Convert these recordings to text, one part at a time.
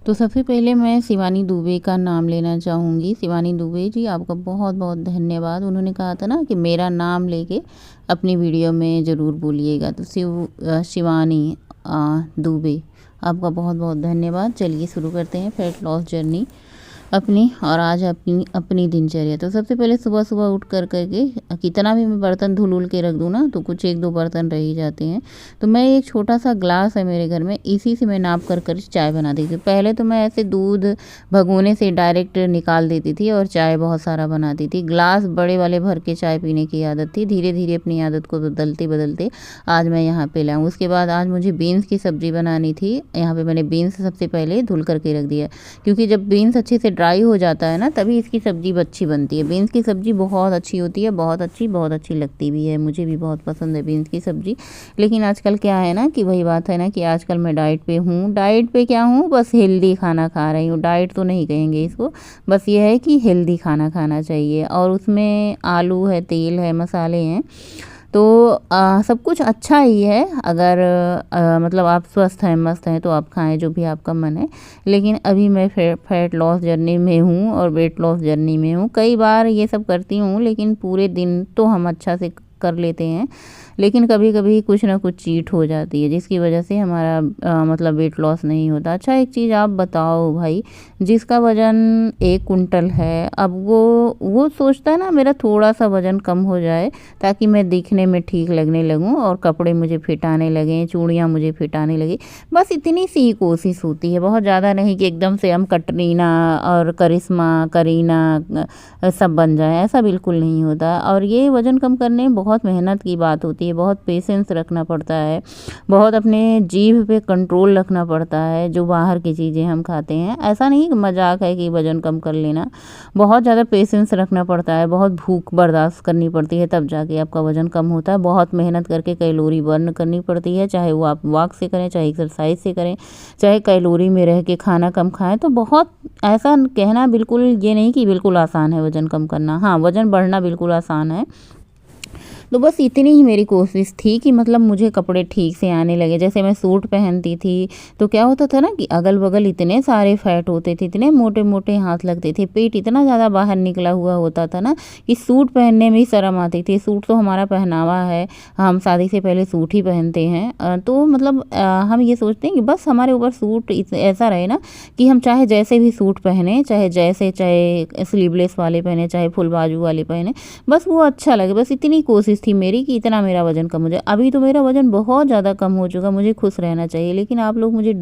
तो सबसे पहले मैं शिवानी दुबे का नाम लेना चाहूँगी। शिवानी दुबे जी, आपका बहुत-बहुत धन्यवाद। उन्होंने कहा था ना कि मेरा नाम लेके अपनी वीडियो में ज़रूर बोलिएगा। तो शिवानी दुबे, आपका बहुत-बहुत धन्यवाद। चलिए शुरू करते हैं फैट लॉस जर्नी अपनी, और आज अपनी अपनी दिनचर्या। तो सबसे पहले सुबह-सुबह उठ कर के कितना भी मैं बर्तन धुल-उल के रख दूँ ना, तो कुछ 1-2 बर्तन रह ही जाते हैं। तो मैं एक छोटा-सा ग्लास है मेरे घर में, इसी से मैं नाप कर चाय बना देती हूँ। पहले तो मैं ऐसे दूध भगोने से डायरेक्ट निकाल देती थी और चाय बहुत सारा बनाती थी। ग्लास बड़े वाले भर के चाय पीने की आदत थी। धीरे-धीरे अपनी आदत को बदलते-बदलते आज मैं यहाँ पे लाऊँ। उसके बाद आज मुझे बीन्स की सब्ज़ी बनानी थी। यहाँ पे मैंने बीन्स सबसे पहले धुल कर के रख दिया, क्योंकि जब बीन्स अच्छे से ड्राई हो जाता है ना, तभी इसकी सब्ज़ी अच्छी बनती है। बीन्स की सब्ज़ी बहुत अच्छी होती है, बहुत अच्छी लगती भी है। मुझे भी बहुत पसंद है बीन्स की सब्ज़ी। लेकिन आजकल क्या है ना, कि वही बात है ना, कि आजकल मैं डाइट पे हूँ। डाइट पे क्या हूँ, बस हेल्दी खाना खा रही हूँ। डाइट तो नहीं कहेंगे इसको, बस ये है कि हेल्दी खाना खाना चाहिए, और उसमें आलू है, तेल है, मसाले हैं, तो सब कुछ अच्छा ही है। अगर मतलब आप स्वस्थ हैं, मस्त हैं, तो आप खाएं जो भी आपका मन है। लेकिन अभी मैं फैट लॉस जर्नी में हूँ और वेट लॉस जर्नी में हूँ। कई बार ये सब करती हूँ, लेकिन पूरे दिन तो हम अच्छा से कर लेते हैं, लेकिन कभी कभी कुछ ना कुछ चीट हो जाती है, जिसकी वजह से हमारा मतलब वेट लॉस नहीं होता। अच्छा, एक चीज़ आप बताओ भाई, जिसका वज़न 1 कुंटल है, अब वो सोचता है ना मेरा थोड़ा सा वज़न कम हो जाए, ताकि मैं दिखने में ठीक लगने लगूं और कपड़े मुझे फिट आने लगें, चूड़ियाँ मुझे फिट आने लगी। बस इतनी सी ही कोशिश होती है, बहुत ज़्यादा नहीं कि एकदम से हम कटरीना और करिश्मा, करीना सब बन जाए, ऐसा बिल्कुल नहीं होता। और ये वज़न कम करने में बहुत मेहनत की बात होती है, बहुत पेशेंस रखना पड़ता है, बहुत अपने जीभ पे कंट्रोल रखना पड़ता है। जो बाहर की चीज़ें हम खाते हैं, ऐसा नहीं कि मजाक है कि वज़न कम कर लेना, बहुत ज़्यादा पेशेंस रखना पड़ता है, बहुत भूख बर्दाश्त करनी पड़ती है, तब जाके आपका वज़न कम होता है। बहुत मेहनत करके कैलोरी बर्न करनी पड़ती है, चाहे वो आप वॉक से करें, चाहे एक्सरसाइज से करें, चाहे कैलोरी में रह के खाना कम खाएं। तो बहुत ऐसा कहना बिल्कुल ये नहीं कि बिल्कुल आसान है वज़न कम करना। हाँ, वज़न बढ़ना बिल्कुल आसान है। तो बस इतनी ही मेरी कोशिश थी कि मतलब मुझे कपड़े ठीक से आने लगे। जैसे मैं सूट पहनती थी, तो क्या होता था ना कि अगल बगल इतने सारे फैट होते थे, इतने मोटे मोटे हाथ लगते थे, पेट इतना ज़्यादा बाहर निकला हुआ होता था ना, कि सूट पहनने में ही शर्म आती थी। सूट तो हमारा पहनावा है, हम शादी से पहले सूट ही पहनते हैं। तो मतलब हम ये सोचते हैं कि बस हमारे ऊपर सूट ऐसा रहे ना, कि हम चाहे जैसे भी सूट पहने, चाहे स्लीवलेस वाले पहने, चाहे फुल बाजू वाले पहने, बस वो अच्छा लगे। बस इतनी कोशिश थी मेरी कि इतना मेरा वज़न कम हो जाए। अभी तो मेरा वज़न बहुत ज़्यादा कम हो चुका, मुझे खुश रहना चाहिए, लेकिन आप लोग मुझे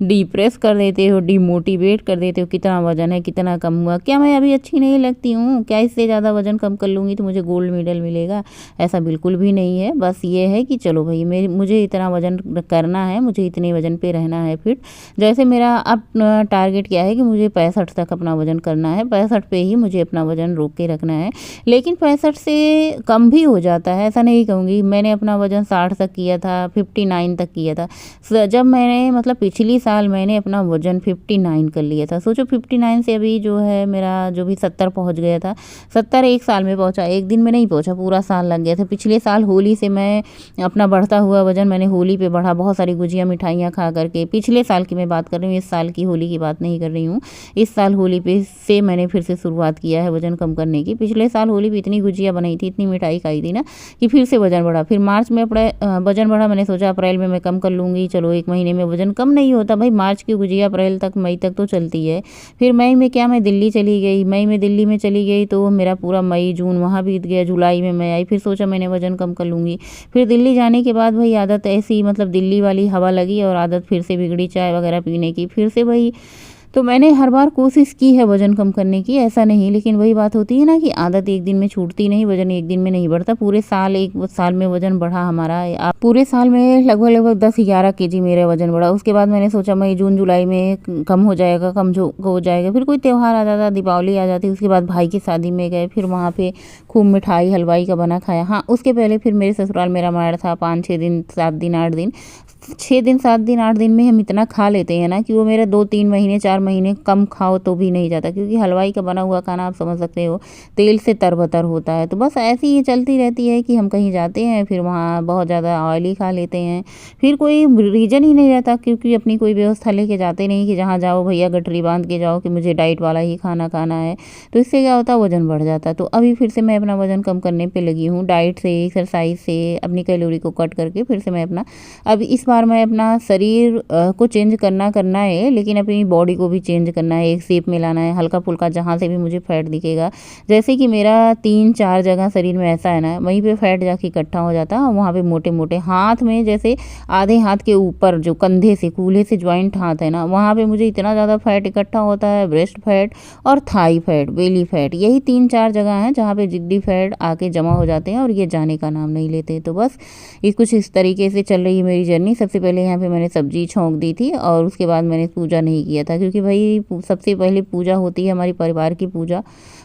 डिप्रेस कर देते हो, डिमोटिवेट कर देते हो। कितना वज़न है, कितना कम हुआ, क्या मैं अभी अच्छी नहीं लगती हूँ? क्या इससे ज़्यादा वज़न कम कर लूँगी तो मुझे गोल्ड मेडल मिलेगा? ऐसा बिल्कुल भी नहीं है। बस ये है कि चलो भाई, मुझे इतना वज़न करना है, मुझे इतने वज़न पे रहना है फिट। जैसे मेरा अब टारगेट क्या है कि मुझे 65 तक अपना वज़न करना है, 65 पे ही मुझे अपना वज़न रोक के रखना है। लेकिन 65 से कम भी हो जाता है, ऐसा नहीं कहूँगी। मैंने अपना वज़न 60 तक किया था, 59 तक किया था। जब मैंने मतलब पिछली साल मैंने अपना वज़न 59 कर लिया था। सोचो 59 से अभी जो है मेरा जो भी 70 पहुँच गया था। 70 एक साल में पहुँचा, एक दिन में नहीं पहुँचा, पूरा साल लग गया था। पिछले साल होली से मैं अपना बढ़ता हुआ वज़न मैंने होली पे बढ़ा, बहुत सारी गुजिया मिठाइयाँ खा करके। पिछले साल की मैं बात कर रही हूँ, इस साल की होली की बात नहीं कर रही हूँ। इस साल होली पे से मैंने फिर से शुरुआत किया है वज़न कम करने की। पिछले साल होली पे इतनी गुजिया बनाई थी, इतनी मिठाई खाई थी ना, कि फिर से वज़न बढ़ा। फिर मार्च में अपना वज़न बढ़ा, मैंने सोचा अप्रैल में मैं कम कर लूँगी। चलो, 1 महीने में वज़न कम नहीं होता भाई, मार्च की गुजिया अप्रैल तक, मई तक तो चलती है। फिर मई में क्या, मैं दिल्ली चली गई। मई में दिल्ली में चली गई तो मेरा पूरा मई जून वहाँ बीत गया। जुलाई में मैं आई, फिर सोचा मैंने वज़न कम कर लूँगी। फिर दिल्ली जाने के बाद भाई आदत ऐसी, मतलब दिल्ली वाली हवा लगी और आदत फिर से बिगड़ी चाय वगैरह पीने की, फिर से वही। तो मैंने हर बार कोशिश की है वज़न कम करने की, ऐसा नहीं, लेकिन वही बात होती है ना कि आदत एक दिन में छूटती नहीं, वज़न एक दिन में नहीं बढ़ता। पूरे साल, एक साल में वज़न बढ़ा हमारा। पूरे साल में लगभग 10-11 केजी मेरा वज़न बढ़ा। उसके बाद मैंने सोचा मई जून जुलाई में कम हो जाएगा, कम जो हो जाएगा। फिर कोई त्यौहार आ जाता, दीपावली आ जाती, उसके बाद भाई की शादी में गए, फिर वहाँ पे खूब मिठाई हलवाई का बना खाया। हाँ, उसके पहले फिर मेरे ससुराल मेरा मार था 5-6 दिन, 7 दिन, 8 दिन। 6 दिन, 7 दिन, 8 दिन में हम इतना खा लेते हैं ना कि वो मेरा 2-3 महीने, 4 महीने कम खाओ तो भी नहीं जाता, क्योंकि हलवाई का बना हुआ खाना आप समझ सकते हो तेल से तरबतर होता है। तो बस ऐसी ही चलती रहती है कि हम कहीं जाते हैं फिर वहाँ बहुत ज़्यादा ऑयली खा लेते हैं, फिर कोई रीज़न ही नहीं रहता, क्योंकि अपनी कोई व्यवस्था लेके जाते नहीं कि जहाँ जाओ भैया गठरी बांध के जाओ कि मुझे डाइट वाला ही खाना खाना है। तो इससे क्या होता है, वज़न बढ़ जाता है। तो अभी फिर से मैं अपना वज़न कम करने पे लगी हूँ, डाइट से, एक्सरसाइज से, अपनी कैलोरी को कट करके फिर से मैं अपना अब इस बार मैं अपना शरीर को चेंज करना है, लेकिन अपनी बॉडी को भी चेंज करना है, एक शेप में लाना है, हल्का फुल्का जहाँ से भी मुझे फैट दिखेगा। जैसे कि मेरा 3-4 जगह शरीर में ऐसा है ना, वहीं पे फैट जाके इकट्ठा हो जाता है, वहाँ पे मोटे मोटे हाथ में, जैसे आधे हाथ के ऊपर जो कंधे से कूल्हे से ज्वाइंट हाथ है ना, वहाँ पे मुझे इतना ज़्यादा फैट इकट्ठा होता है, ब्रेस्ट फैट और थाई फैट, बेली फैट, यही 3-4 जगह हैं जहाँ पे जिद्दी फैट आके जमा हो जाते हैं और ये जाने का नाम नहीं लेते। तो बस ये कुछ इस तरीके से चल रही है मेरी जर्नी। सबसे पहले यहाँ पे मैंने सब्जी छौंक दी थी और उसके बाद मैंने पूजा नहीं किया था, क्योंकि भाई सबसे पहले पूजा होती है हमारी परिवार की पूजा।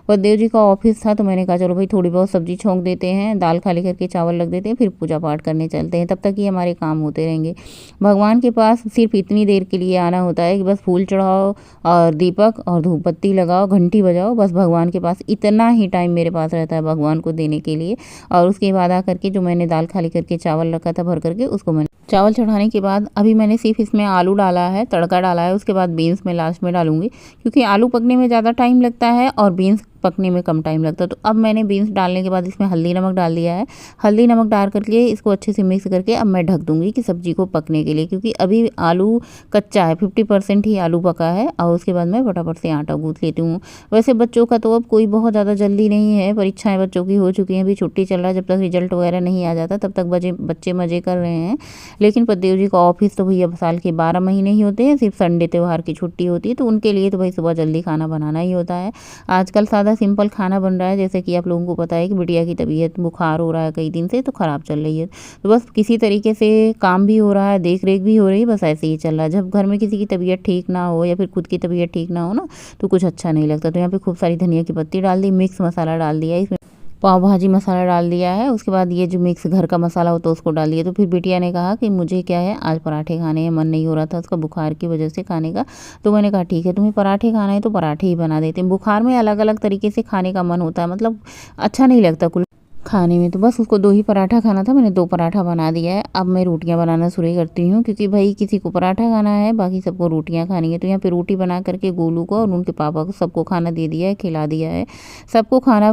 पतिदेव जी का ऑफिस था तो मैंने कहा चलो भाई थोड़ी बहुत सब्जी छौंक देते हैं, दाल खाली करके चावल रख देते हैं, फिर पूजा पाठ करने चलते हैं, तब तक ये हमारे काम होते रहेंगे। भगवान के पास सिर्फ इतनी देर के लिए आना होता है कि बस फूल चढ़ाओ और दीपक और धूप बत्ती लगाओ, घंटी बजाओ, बस भगवान के पास इतना ही टाइम मेरे पास रहता है भगवान को देने के लिए। और उसके बाद आकर के जो मैंने दाल खाली करके चावल रखा था भर करके, उसको मैंने चावल चढ़ाने के बाद अभी मैंने सिर्फ इसमें आलू डाला है, तड़का डाला है, उसके बाद बीन्स में लास्ट में डालूंगी, क्योंकि आलू पकने में ज़्यादा टाइम लगता है और बीन्स पकने में कम टाइम लगता है। तो अब मैंने बीन्स डालने के बाद इसमें हल्दी नमक डाल दिया है। हल्दी नमक डाल करके इसको अच्छे से मिक्स करके अब मैं ढक दूंगी कि सब्जी को पकने के लिए, क्योंकि अभी आलू कच्चा है, 50% ही आलू पका है। और उसके बाद मैं फटाफट से आटा गूँथ लेती हूँ। वैसे बच्चों का तो अब कोई बहुत ज़्यादा जल्दी नहीं है, परीक्षाएं बच्चों की हो चुकी हैं, अभी छुट्टी चल रहा है, जब तक रिजल्ट वगैरह नहीं आ जाता तब तक बच्चे मज़े कर रहे हैं। लेकिन पतिदेव जी का ऑफिस तो भैया साल के 12 महीने ही होते हैं, सिर्फ संडे त्यौहार की छुट्टी होती है, तो उनके लिए तो भाई सुबह जल्दी खाना बनाना ही होता है। आजकल सादा सिंपल खाना बन रहा है, जैसे कि आप लोगों को पता है कि बिटिया की तबीयत बुखार हो रहा है कई दिन से, तो ख़राब चल रही है। तो बस किसी तरीके से काम भी हो रहा है, देख रेख भी हो रही है, बस ऐसे ही चल रहा है। जब घर में किसी की तबीयत ठीक ना हो या फिर खुद की तबीयत ठीक ना हो ना, तो कुछ अच्छा नहीं लगता। तो यहाँ पे खूब सारी धनिया की पत्ती डाल दी, मिक्स मसाला डाल दिया, इसमें पाव भाजी मसाला डाल दिया है। उसके बाद ये जो मिक्स घर का मसाला होता है उसको डाल दिया। तो फिर बिटिया ने कहा कि मुझे क्या है, आज पराठे खाने हैं, मन नहीं हो रहा था उसका बुखार की वजह से खाने का। तो मैंने कहा ठीक है, तुम्हें पराठे खाना है तो पराठे ही बना देते हैं। बुखार में अलग अलग तरीके से खाने का मन होता है, मतलब अच्छा नहीं लगता कुल खाने में। तो बस उसको 2 ही पराठा खाना था, मैंने 2 पराठा बना दिया है। अब मैं रोटियां बनाना शुरू करती हूँ, क्योंकि भाई किसी को पराठा खाना है, बाकी सबको रोटियां खानी है। तो यहाँ पे रोटी बना करके गोलू को और उनके पापा को सबको खाना दे दिया है, खिला दिया है। सबको खाना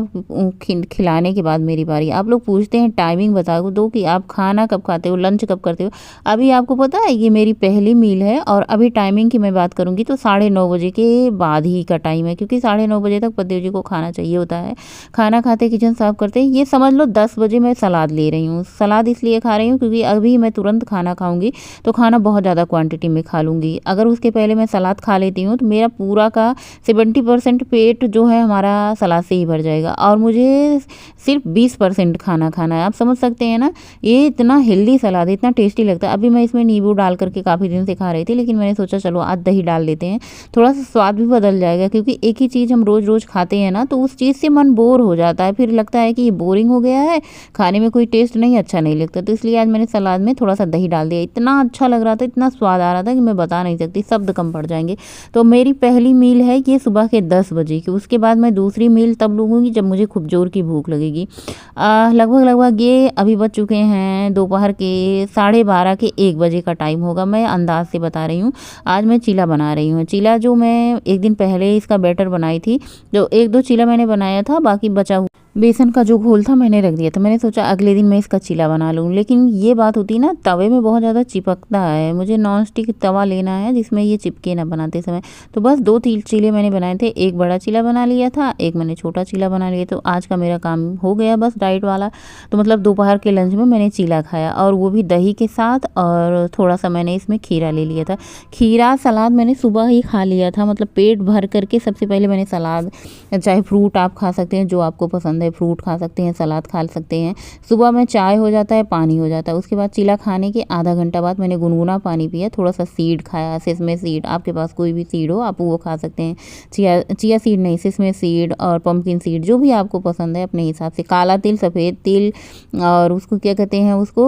खिलाने के बाद मेरी बारी। आप लोग पूछते हैं टाइमिंग बता दो कि आप खाना कब खाते हो, लंच कब करते हो। अभी आपको पता है ये मेरी पहली मील है, और अभी टाइमिंग की मैं बात करूँगी तो 9:30 बजे के बाद ही का टाइम है, क्योंकि 9:30 बजे तक पतिदेव जी को खाना चाहिए होता है। खाना खाते किचन साफ करते हैं, ये समझ लो 10 बजे मैं सलाद ले रही हूँ। सलाद इसलिए खा रही हूँ क्योंकि अभी मैं तुरंत खाना खाऊंगी तो खाना बहुत ज़्यादा क्वांटिटी में खा लूँगी। अगर उसके पहले मैं सलाद खा लेती हूँ तो मेरा पूरा का 70% पेट जो है हमारा सलाद से ही भर जाएगा, और मुझे सिर्फ 20% खाना खाना है। आप समझ सकते हैं ना, ये इतना हेल्दी सलाद है, इतना टेस्टी लगता है। अभी मैं इसमें नींबू डाल करके काफ़ी दिन से खा रही थी, लेकिन मैंने सोचा चलो आज दही डाल देते हैं, थोड़ा सा स्वाद भी बदल जाएगा। क्योंकि एक ही चीज़ हम रोज़ रोज़ खाते हैं ना, तो उस चीज़ से मन बोर हो जाता है, फिर लगता है कि ये बोरिंग हो गया है, खाने में कोई टेस्ट नहीं, अच्छा नहीं लगता। तो इसलिए आज मैंने सलाद में थोड़ा सा दही डाल दिया। इतना अच्छा लग रहा था, इतना स्वाद आ रहा था कि मैं बता नहीं सकती, शब्द कम पड़ जाएंगे। तो मेरी पहली मील है ये सुबह के 10 बजे की। उसके बाद मैं दूसरी मील तब लूँगी जब मुझे खूब जोर की भूख लगेगी। लगभग ये अभी बज चुके हैं दोपहर के 12:30 के 1 बजे का टाइम होगा। मैं अंदाज से बता रही हूँ। आज मैं चीला बना रही हूँ। चीला जो मैं एक दिन पहले इसका बैटर बनाई थी, जो 1-2 चीला मैंने बनाया था, बाकी बचा हुआ बेसन का जो घोल था मैंने रख दिया था। मैंने सोचा अगले दिन मैं इसका चीला बना लूँ, लेकिन ये बात होती ना, तवे में बहुत ज़्यादा चिपकता है। मुझे नॉन स्टिक तवा लेना है जिसमें ये चिपके ना बनाते समय। तो बस 2 चीले मैंने बनाए थे, एक बड़ा चीला बना लिया था, एक मैंने छोटा चीला बना लिया। तो आज का मेरा काम हो गया बस डाइट वाला। तो मतलब दोपहर के लंच में मैंने चीला खाया, और वो भी दही के साथ, और थोड़ा सा मैंने इसमें खीरा ले लिया था। खीरा सलाद मैंने सुबह ही खा लिया था, मतलब पेट भर करके। सबसे पहले मैंने सलाद, चाहे फ्रूट आप खा सकते हैं जो आपको पसंद है, है, फ्रूट खा सकते हैं, सलाद खा सकते हैं। सुबह में चाय हो जाता है, पानी हो जाता है। उसके बाद चिला खाने के आधा घंटा बाद मैंने गुनगुना पानी पिया, थोड़ा-सा सीड खाया, सिसमे सीड, आपके पास कोई भी सीड हो आप वो खा सकते हैं। चिया सीड नहीं, सिसमे सीड और पंपकिन सीड जो भी आपको पसंद है अपने हिसाब से। काला तिल, सफ़ेद तिल और उसको क्या कहते हैं उसको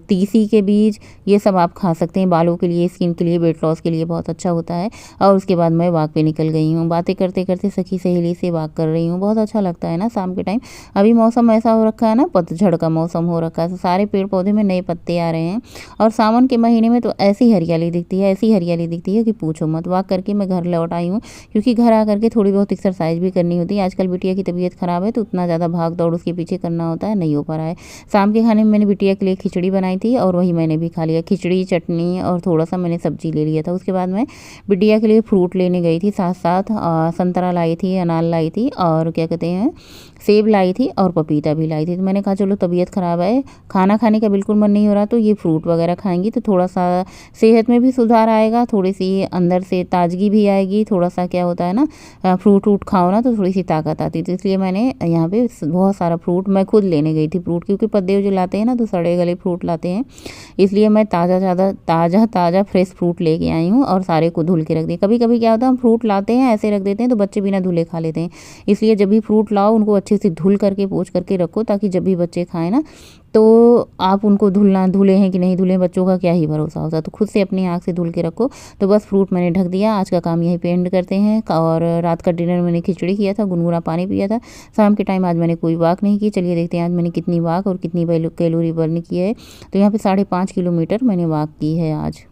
तीसी के बीज, ये सब आप खा सकते हैं। बालों के लिए, स्किन के लिए, वेट लॉस के लिए बहुत अच्छा होता है। और उसके बाद मैं वॉक पे निकल गई हूँ। बातें करते-करते सखी सहेली से वॉक कर रही हूँ। बहुत अच्छा लगता है ना शाम के टाइम। अभी मौसम ऐसा हो रखा है ना, पतझड़ का मौसम हो रखा है, तो सारे पेड़-पौधे में नए पत्ते आ रहे हैं और सावन के महीने में तो ऐसी हरियाली दिखती है, ऐसी हरियाली दिखती है कि पूछो मत। वॉक करके मैं घर लौट आई हूँ, क्योंकि घर आकर के थोड़ी बहुत एक्सरसाइज भी करनी होती है। आजकल बिटिया की तबीयत ख़राब है तो उतना ज़्यादा भाग दौड़ उसके पीछे करना होता है, नहीं हो पा रहा है। शाम के खाने में मैंने बिटिया के लिए खिचड़ी बनाई थी और वही मैंने भी खा लिया। खिचड़ी, चटनी और थोड़ा-सा मैंने सब्जी ले लिया था। उसके बाद मैं बिटिया के लिए फ्रूट लेने गई थी, साथ-साथ संतरा लाई थी, अनार लाई थी और क्या कहते हैं सेब लाई थी और पपीता भी लाई थी। तो मैंने कहा चलो तबीयत ख़राब है, खाना खाने का बिल्कुल मन नहीं हो रहा, तो ये फ्रूट वगैरह खाएँगी तो थोड़ा-सा सेहत में भी सुधार आएगा, थोड़ी-सी अंदर से ताज़गी भी आएगी। थोड़ा-सा क्या होता है ना, फ्रूट वूट खाओ ना तो थोड़ी-सी ताकत आती है। तो इसलिए मैंने यहाँ पे बहुत सारा फ्रूट मैं खुद लेने गई थी फ्रूट, क्योंकि पद्देव जो लाते हैं ना तो सड़े गले फ्रूट लाते हैं। इसलिए मैं ताज़ा फ्रेश फ्रूट लेके आई हूँ और सारे को धुल के रख दिए। कभी-कभी क्या होता है हम फ्रूट लाते हैं ऐसे रख देते हैं तो बच्चे बिना धुले खा लेते हैं। इसलिए जब भी फ्रूट लाओ उनको अच्छे से धुल करके पोंछ करके रखो, ताकि जब भी बच्चे खाएँ ना तो आप उनको धुले हैं कि नहीं धुले हैं, बच्चों का क्या ही भरोसा होता है। तो खुद से अपनी आँख से धुल के रखो। तो बस फ्रूट मैंने ढक दिया। आज का काम यहीं पे एंड करते हैं। और रात का डिनर मैंने खिचड़ी किया था, गुनगुना पानी पिया था। शाम के टाइम आज मैंने कोई वॉक नहीं की। चलिए देखते हैं आज मैंने कितनी वॉक और कितनी कैलोरी बर्न की है। तो यहाँ पे 5.5 किलोमीटर मैंने वॉक की है आज।